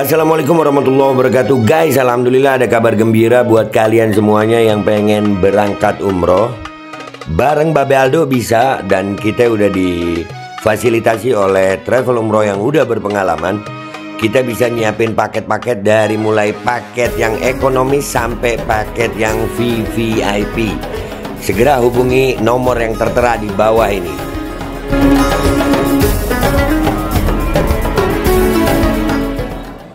Assalamualaikum warahmatullahi wabarakatuh. Guys, alhamdulillah ada kabar gembira buat kalian semuanya yang pengen berangkat umroh. Bareng Babe Aldo bisa, dan kita udah difasilitasi oleh travel umroh yang udah berpengalaman. Kita bisa nyiapin paket-paket dari mulai paket yang ekonomis sampai paket yang VVIP. Segera hubungi nomor yang tertera di bawah ini.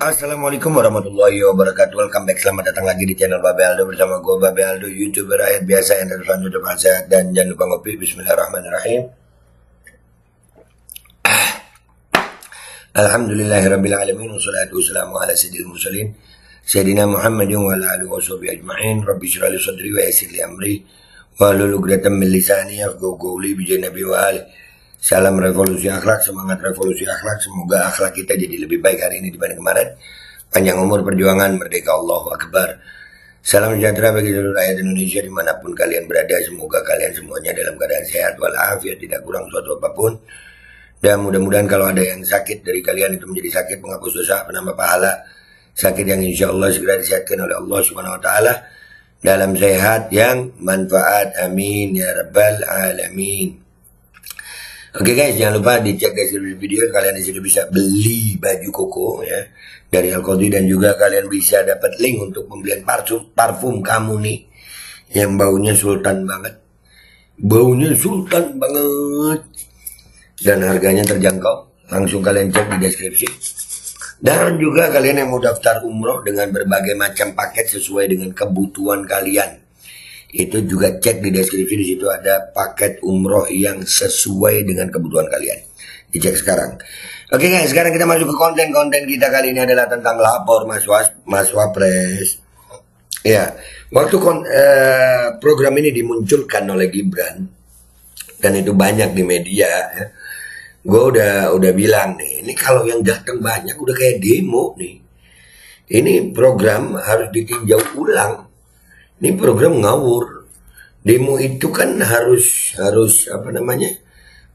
Assalamualaikum warahmatullahi wabarakatuh. Welcome back, selamat datang lagi di channel Babe Aldo bersama gue Babe Aldo, YouTuber rakyat biasa yang terus tetap sehat dan jangan lupa ngopi. Bismillahirrahmanirrahim. Alhamdulillahirrabbilalamin. Wassalatu wassalamu ala sayyidil mursalin Sayyidina Muhammadin wa ala alihi wa sahbihi ajma'in. Rabbi shrah li sadri wa yassir li amri wahlul 'uqdatam min lisani yafqahu qawli bi nabi wa ali. Salam revolusi akhlak, semangat revolusi akhlak. Semoga akhlak kita jadi lebih baik hari ini dibanding kemarin. Panjang umur perjuangan, merdeka, Allahu Akbar. Salam sejahtera bagi seluruh rakyat Indonesia dimanapun kalian berada. Semoga kalian semuanya dalam keadaan sehat walafiat, tidak kurang suatu apapun. Dan mudah-mudahan kalau ada yang sakit dari kalian itu menjadi sakit penghapus dosa, penambah pahala. Sakit yang insya Allah segera disehatkan oleh Allah Subhanahu Wa Taala dalam sehat yang manfaat. Amin ya rabbal alamin. Oke guys, jangan lupa dicek deskripsi video. Kalian di sini bisa beli baju koko ya dari Al-Qadhi, dan juga kalian bisa dapat link untuk pembelian parfum kamu nih yang baunya sultan banget. Baunya sultan banget. Dan harganya terjangkau. Langsung kalian cek di deskripsi. Dan juga kalian yang mau daftar umroh dengan berbagai macam paket sesuai dengan kebutuhan kalian, itu juga cek di deskripsi. Di situ ada paket umroh yang sesuai dengan kebutuhan kalian. Dicek sekarang. Oke guys, sekarang kita masuk ke konten kita kali ini adalah tentang lapor Mas Wapres. Ya, waktu program ini dimunculkan oleh Gibran dan itu banyak di media, ya, gue udah bilang nih, ini kalau yang datang banyak udah kayak demo nih. Ini program harus ditinjau ulang. Ini program ngawur. Demo itu kan harus apa namanya?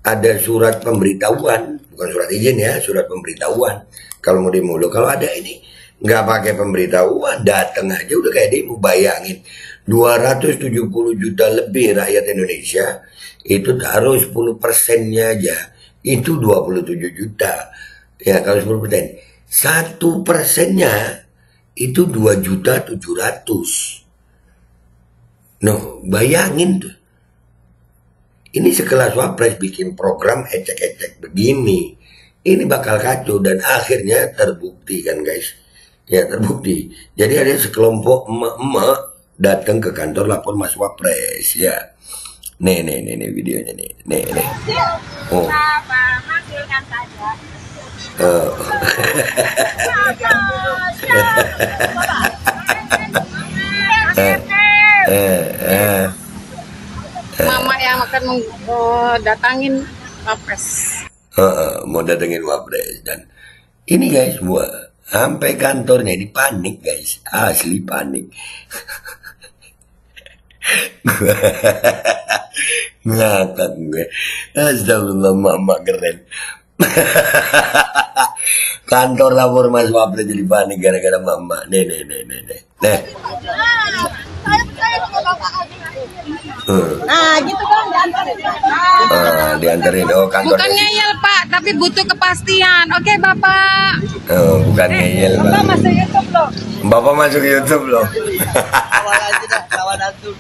Ada surat pemberitahuan, bukan surat izin ya, surat pemberitahuan. Kalau mau demo lo, kalau ada ini nggak pakai pemberitahuan, datang aja udah kayak demo. Bayangin 270 juta lebih rakyat Indonesia itu taruh 10%-nya aja, itu 27 juta. Ya kalau 10%, 1%-nya itu 2.700.000. No, bayangin tuh. Ini sekelas Wapres bikin program ecek-ecek begini. Ini bakal kacau dan akhirnya terbukti kan guys. Ya terbukti. Jadi ada sekelompok emak-emak datang ke kantor lapor Mas Wapres ya. Nih videonya nih. Oh. Mama yang akan datangin Wapres. Mau datengin Wapres. Dan ini guys, sampai kantornya ini panik guys, asli panik. Ngakak gue. Astagfirullah, mama keren. Kantor lapor Mas Wapres jadi panik gara-gara mama. Nih. Nah, gitu kan diantarin. Diantarin. Oh, kantor. Bukan ngeyel, Pak, tapi butuh kepastian. Oke, Bapak. Oh, bukan ngeyel, Pak. Bapak masuk YouTube loh. Bapak masuk YouTube loh. Awal aja dah, kawan antum.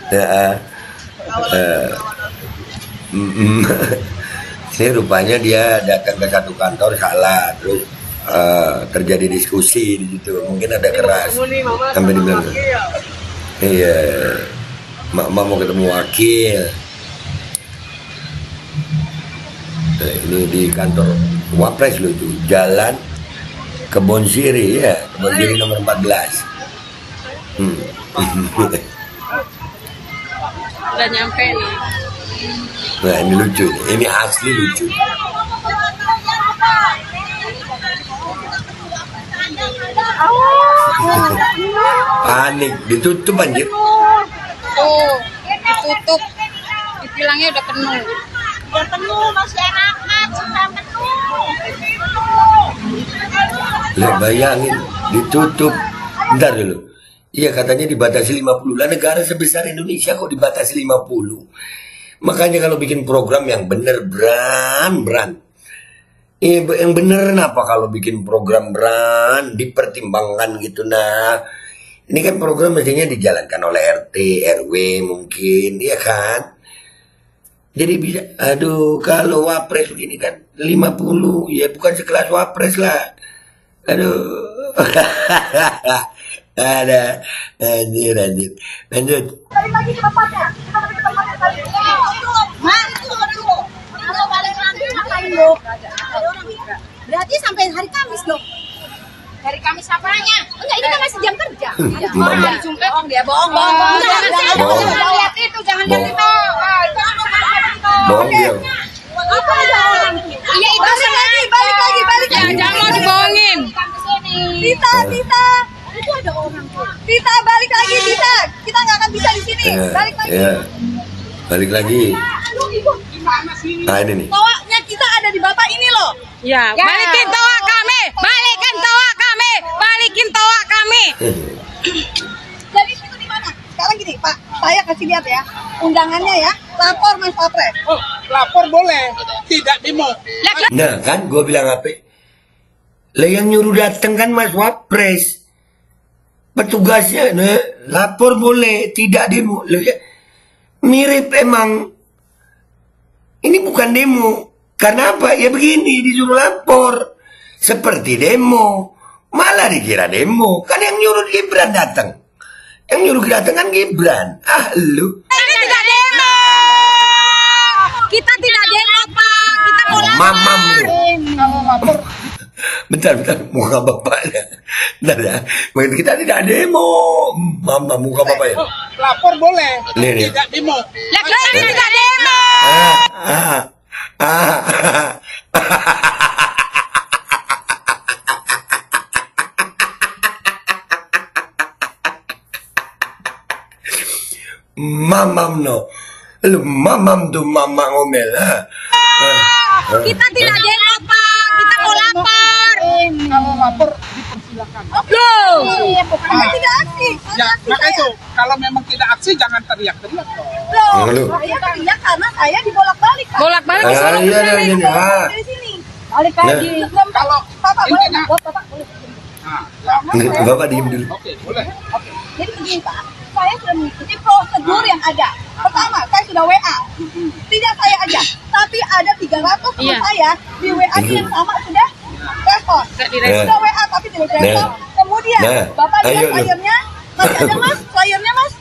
Ya. Ini rupanya dia datang ke satu kantor salah, terus terjadi diskusi di situ. Mungkin ada keras. Sampai dibilang, iya, Mama mau ketemu wakil. Nah, ini di kantor Wapres loh itu, Jalan Kebon Siri ya, Kebon Siri nomor 14. Udah nyampe nih. Nah ini lucu nih, ini asli lucu. Panik, ditutup anjir. Tuh, ditutup. Dibilangnya udah penuh. Udah penuh, masyarakat sudah penuh. Lah bayangin ditutup. Bentar dulu. Iya katanya dibatasi 50. Lah negara sebesar Indonesia kok dibatasi 50. Makanya kalau bikin program yang bener Bran. Yang bener apa kalau bikin program Bran dipertimbangkan gitu nah. Ini kan program mestinya dijalankan oleh RT, RW mungkin, ya kan? Jadi bisa, aduh kalau wapres begini kan 50, ya bukan sekelas wapres lah. Aduh. Ada anjir. Lanjut. Balik lagi ke tempatnya. Kita balik ke tempatnya tadi. Mak, tunggu. Kalau balik lagi ngapain lo? Berarti sampai hari Kamis dong. Hari Kamis apanya? Enggak, ini kan masih jam kerja. Orang hari Jumat. Bohong dia, bohong. Jangan lihat itu, jangan lihat itu. Bohong dia. Apa ada orang? Iya itu Balik lagi. Ya, jangan mau dibohongin. Tita. Itu ada orang. Tita, balik lagi, Tita. Kita nggak akan bisa di sini. Balik lagi. Ya. Balik lagi. Aduh, Ibu. Nah ini nih. Tawaknya kita ada di bapak ini loh. Ya, balikin toa kami. Balikin toa kami. Jadi itu di mana? Sekarang gini, Pak. Saya kasih lihat ya. Undangannya ya. Lapor Mas Wapres. Oh, lapor boleh, tidak demo. Nah kan gue bilang apa? Lah yang nyuruh datang kan Mas Wapres. Petugasnya nah, lapor boleh, tidak demo. Loh, ya, mirip emang. Ini bukan demo. Karena apa? Ya begini, disuruh lapor. Seperti demo. Malah dikira demo. Kan yang nyuruh Gibran datang. Yang nyuruh datang kan Gibran. Ah, lu. Ini tidak demo. Kita tidak demo, Pak. Kita mau lapor. Mamam lu. Kalau lapor, Bentar, muka bapaknya. Bentar ya. Kita tidak demo. Mama, muka bapaknya. oh, lapor boleh, Nih. tidak demo. Lah kita tidak demo. Mamam no. Lu mamam tuh mama ngomel. Kita tidak demo, Pak. Kita mau lapor. Kalau lapor dipersilakan. Loh. Bukan tidak aksi. Ya, maka itu kalau memang tidak aksi jangan teriak-teriak. Loh, Lu. saya teriak karena saya dibolak-balik. Pak. Bolak-balik ke sana. Iya. Dari sini. Balik lagi. Kalau Bapak boleh intinya- nggak? Buat Bapak boleh. Nah, ya. Bapak diem dulu. Oke, boleh. Oke. Jadi begini Pak, saya sudah mengikuti prosedur yang ada. Pertama, saya sudah WA. Tidak saya aja, tapi ada 300 teman Iya. saya di WA yang sama sudah respon. Nggak direspon. Sudah WA tapi tidak direspon. Nah. Kemudian, Nah. Bapak lihat Ayo, lu. flyernya, masih ada Mas, flyernya Mas.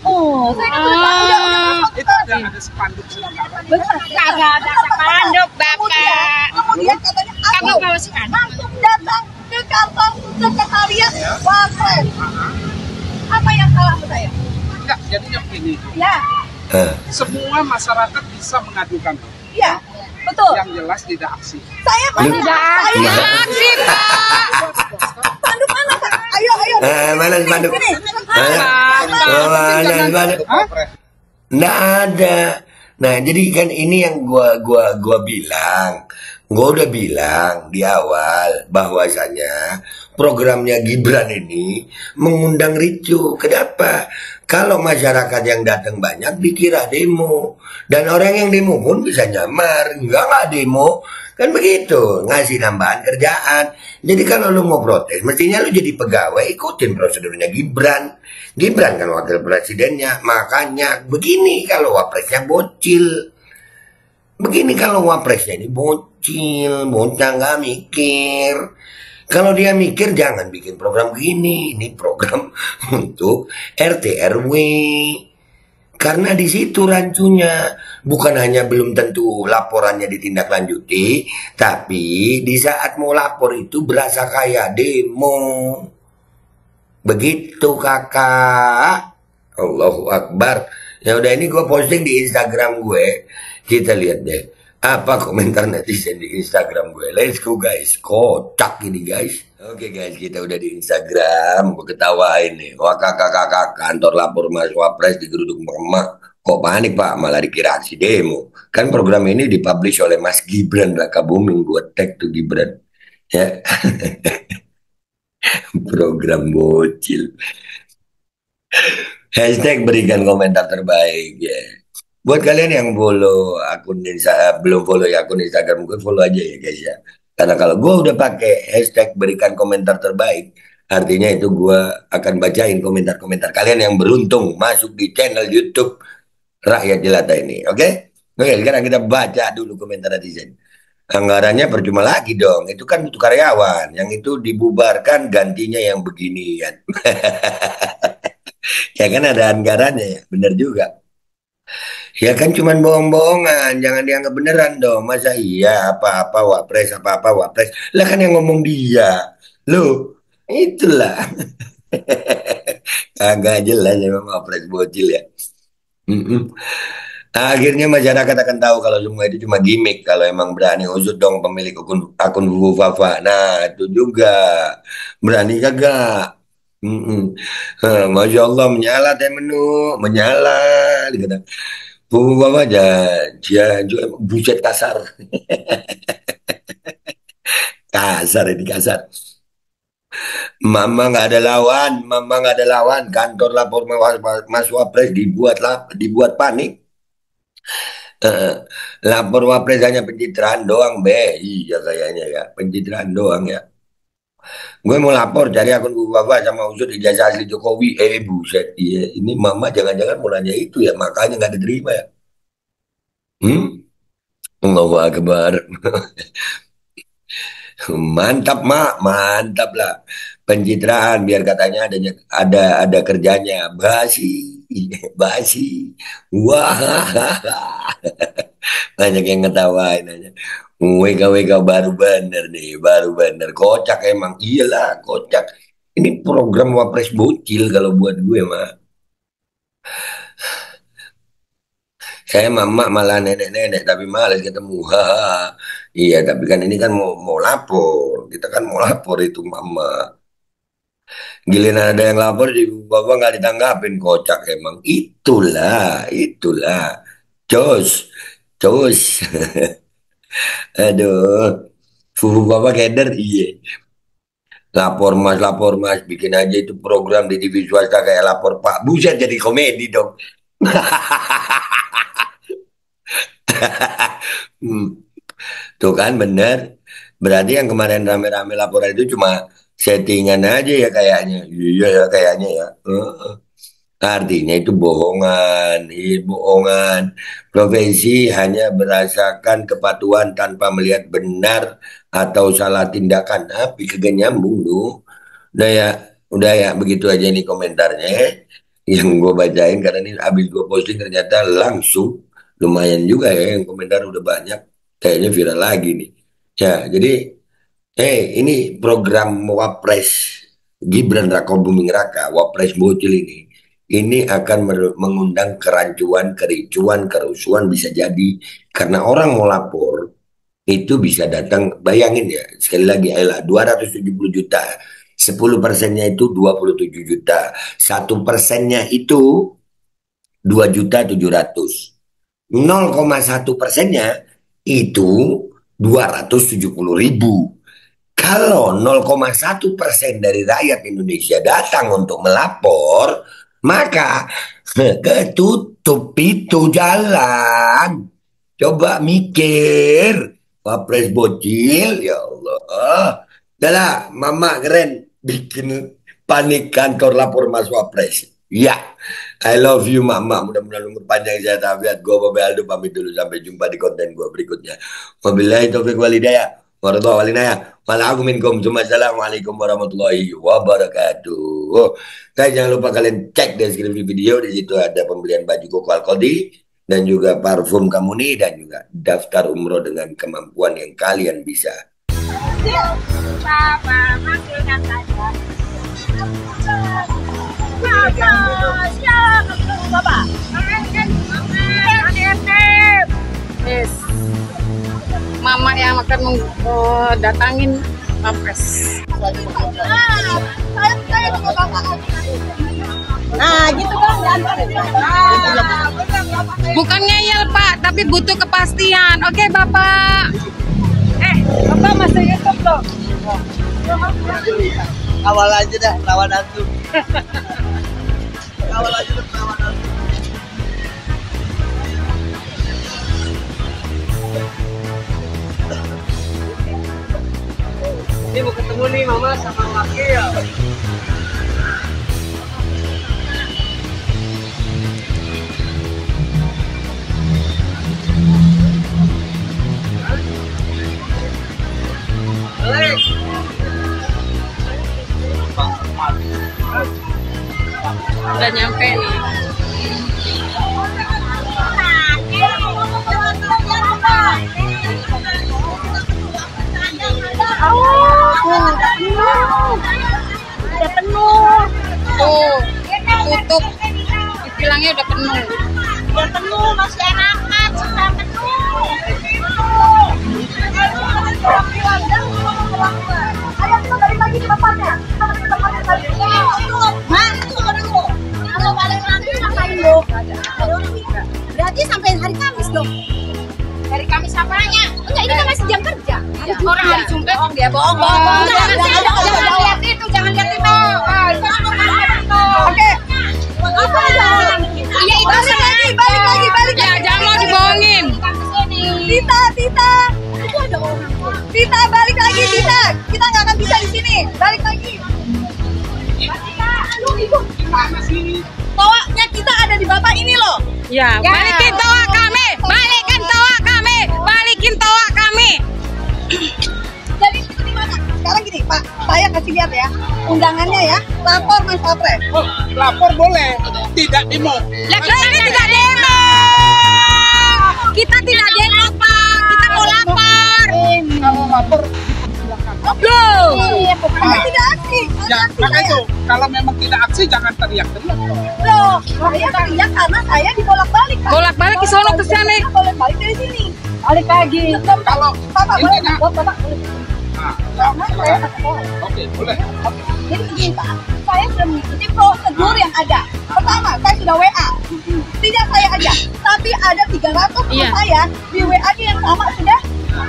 Oh, saya kan sudah tahu, udah Itu ada spanduk sementara. benar. Kagak ada spanduk, Bapak. Kemudian katanya Kamu aku bawa spanduk. langsung datang ke kantor sekretariat Wapres. Apa yang salah sama saya? Enggak, jadinya begini. Ya, Semua masyarakat bisa mengadukan. iya, betul. Yang jelas tidak aksi. Saya mana? Iya. Aksi, Pak. Spanduk mana, Pak? Ayo. Mana spanduk? Sini. Mana spanduk? Hah? Nggak ada. Nah, jadi kan ini yang gua bilang. Gua udah bilang di awal bahwasanya programnya Gibran ini mengundang ricuh. Kenapa? Kalau masyarakat yang datang banyak dikira demo. Dan orang yang demo pun bisa nyamar. Enggak demo. Kan begitu. Ngasih tambahan kerjaan. Jadi kalau lu mau protes, mestinya lu jadi pegawai ikutin prosedurnya Gibran. Gibran kan wakil presidennya. Makanya begini kalau wapresnya bocil. Begini kalau wapresnya ini bocil, bocah nggak mikir. Kalau dia mikir jangan bikin program gini. Ini program untuk RT RW. Karena di situ rancunya. Bukan hanya belum tentu laporannya ditindaklanjuti, tapi di saat mau lapor itu berasa kayak demo. Begitu kakak. Allahu Akbar. Ya udah ini gue posting di Instagram gue. Kita lihat deh apa komentar netizen di Instagram gue. Let's go guys. Kocak ini guys. Oke guys, kita udah di Instagram. Gue ketawain nih. Wah kakak kantor lapor Mas Wapres digeruduk emak. Kok panik pak? Malah dikira aksi demo. Kan program ini dipublish oleh Mas Gibran Raka Buming. Gue tag tuh Gibran. Ya, program bocil. Hashtag berikan komentar terbaik ya. Buat kalian yang follow belum follow ya akun Instagram gue, follow aja ya guys ya. Karena kalau gue udah pakai hashtag berikan komentar terbaik, artinya itu gue akan bacain komentar-komentar kalian yang beruntung masuk di channel YouTube Rakyat Jelata ini. Oke? Oke, sekarang kita baca dulu komentar netizen. Anggarannya percuma lagi dong. Itu kan butuh karyawan. Yang itu dibubarkan gantinya yang begini kan. Ya kan ada anggarannya ya. Bener juga. Ya kan cuman bohong-bohongan. Jangan dianggap beneran dong. Masa iya apa-apa wapres, apa-apa wapres. Lah kan yang ngomong dia. Loh, itulah. Kagak jelas memang wapres bocil ya. Mm-mm. Akhirnya masyarakat akan tahu kalau semua itu cuma gimmick. Kalau emang berani usut dong pemilik akun Fufu Fafa. Nah, itu juga. Berani kagak? Mm-mm. Masya Allah menyala teh menu. Menyala. Gitu. Fufu Fafa aja. Dia juga buset kasar. Kasar ini kasar. Mama nggak ada lawan. Mama nggak ada lawan. Kantor lapor Mas Wapres dibuat panik. Eh, lapor wapres hanya pencitraan doang, be. Iya kayaknya ya, pencitraan doang ya. Gue mau lapor cari akun Bapak sama usut ijazah asli Jokowi. Buset, iya. Ini mama jangan-jangan mau nanya itu ya, makanya nggak diterima ya. Allahu Akbar. Mantap, Mak. Mantap lah. Pencitraan biar katanya ada kerjanya. Basi. Basi. Wah. Banyak yang ngetawain aja. WK baru bener nih, baru bener. Kocak emang, iyalah kocak. Ini program Wapres bocil kalau buat gue mah. Saya mama malah nenek-nenek tapi males ketemu. Haha. Iya, tapi kan ini kan mau lapor. Kita kan mau lapor itu mama. Giliran ada yang lapor di bapak nggak ditanggapin, kocak emang. Itulah. Cus, cus. Aduh. Fufu bapak keder, iya. Lapor mas, bikin aja itu program di TV swasta kayak lapor pak. Buset jadi komedi dong. Hmm, tuh kan bener. Berarti yang kemarin rame-rame laporan itu cuma settingan aja ya kayaknya. Iya ya kayaknya ya. Heeh. Artinya itu bohongan, bohongan. Profesi hanya berdasarkan kepatuhan tanpa melihat benar atau salah tindakan. Tapi kagak nyambung tuh. Ya, udah ya begitu aja nih komentarnya yang gue bacain karena ini habis gue posting ternyata langsung lumayan juga ya yang komentar udah banyak. Kayaknya viral lagi nih. Ya, jadi ini program Wapres Gibran Rakabuming Raka, Wapres Bocil ini akan mengundang kerancuan, kericuan, kerusuhan bisa jadi karena orang mau lapor itu bisa datang, bayangin ya, sekali lagi ayolah 270 juta, 10%-nya itu 27 juta, 1%-nya itu 2.700.000, 0,1%-nya itu 270.000. Kalau 0,1% dari rakyat Indonesia datang untuk melapor, maka ketutup itu jalan. Coba mikir, Wapres bocil, ya Allah. Dah mama keren bikin panik kantor lapor Mas Wapres. Ya, I love you mama. Mudah-mudahan umur panjang sehat walafiat. Gue Babe Aldo pamit dulu sampai jumpa di konten gue berikutnya. Wabillahi taufiq walhidayah. Wassalamualaikum warahmatullahi wabarakatuh. Guys, jangan lupa kalian cek deskripsi video, di situ ada pembelian baju koko Alkodi dan juga parfum Kamuni dan juga daftar umroh dengan kemampuan yang kalian bisa. Mama yang akan datangin Wapres. Nah, gitu dong. Bukan ngeyel Pak, tapi butuh kepastian. Oke Bapak. Bapak masuk YouTube loh. Awal aja dah, lawan hantu. Awal aja dah, lawan hantu. Ini mau ketemu nih mama sama laki ya. Udah nyampe nih. Udah penuh. Tuh, tutup. Bilangnya udah penuh. Udah penuh, masih enakan, sudah penuh. Ayo kita balik lagi ke tempatnya. Kita balik ke tempatnya tadi. Mas, tunggu dulu. Kalau balik lagi ngapain dong? Berarti sampai hari Kamis dong. Hari Kamis apanya? Enggak, ini kan masih jam kerja. Orang hari Jumat. Bohong dia, bohong. Jangan lihat itu, jangan lihat itu. Oke. Apa ya? Iya itu Balik lagi. Ya jangan mau dibohongin. Tita. Itu ada orang. Tita, balik lagi, Tita. Kita nggak akan bisa di sini. Balik lagi. Tita, aduh ibu. Gimana sih? Toanya kita ada di bapak ini loh. Ya, balikin toa kami. Balikin toa kami. Balikin toa kami. Jadi itu di mana? Sekarang gini, Pak. Saya kasih lihat ya. Undangannya ya. Lapor Mas Wapres. Oh, lapor boleh, tidak demo. Lah kita tidak demo. Kita tidak demo, Pak. Kita mau lapor. Kalau lapor, Loh. Anda tidak aksi. ya maka itu kalau memang tidak aksi jangan teriak-teriak. Loh, saya teriak karena saya dibolak-balik. Pak. Bolak-balik ke sono ke sini. Bolak-balik dari sini. Balik lagi. Kalau Bapak boleh intinya, nggak? Bapak boleh. nah, Karena saya kata boleh. oke boleh. Jadi begini Pak, saya sudah mengikuti prosedur yang ada. Pertama, saya sudah WA. Tidak saya aja, tapi ada 300 teman Iya. saya di WA yang sama sudah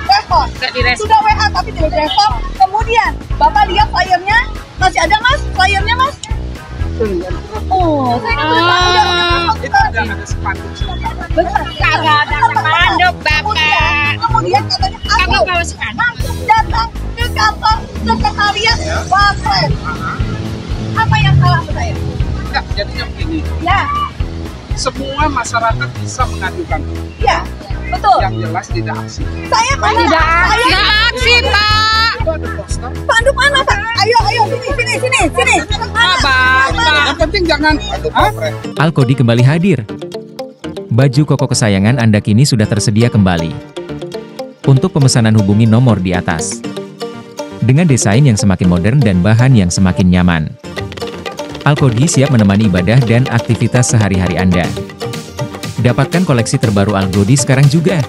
respon. Nggak direspon. Sudah WA tapi tidak direspon. Kemudian, Bapak lihat flyernya, masih ada Mas? Flyernya Mas? Oh, saya udah Itu udah ada spanduk. benar. Kagak ada spanduk, Bapak. Kemudian katanya Kagak aku bawa spanduk. langsung datang ke kantor sekretariat Wapres. Apa yang salah sama saya? Ya, jadinya begini, Ya, semua masyarakat bisa mengajukan, ya, betul. yang jelas tidak aksi. Saya mana? Tidak Saya aksi, Pak. Itu ada poster. panduk mana Pak? Ayo, sini. Ah, Bapak. Yang penting jangan, hah? Alkodi kembali hadir. Baju koko kesayangan Anda kini sudah tersedia kembali. Untuk pemesanan hubungi nomor di atas. Dengan desain yang semakin modern dan bahan yang semakin nyaman. Alkodi siap menemani ibadah dan aktivitas sehari-hari Anda. Dapatkan koleksi terbaru Alkodi sekarang juga.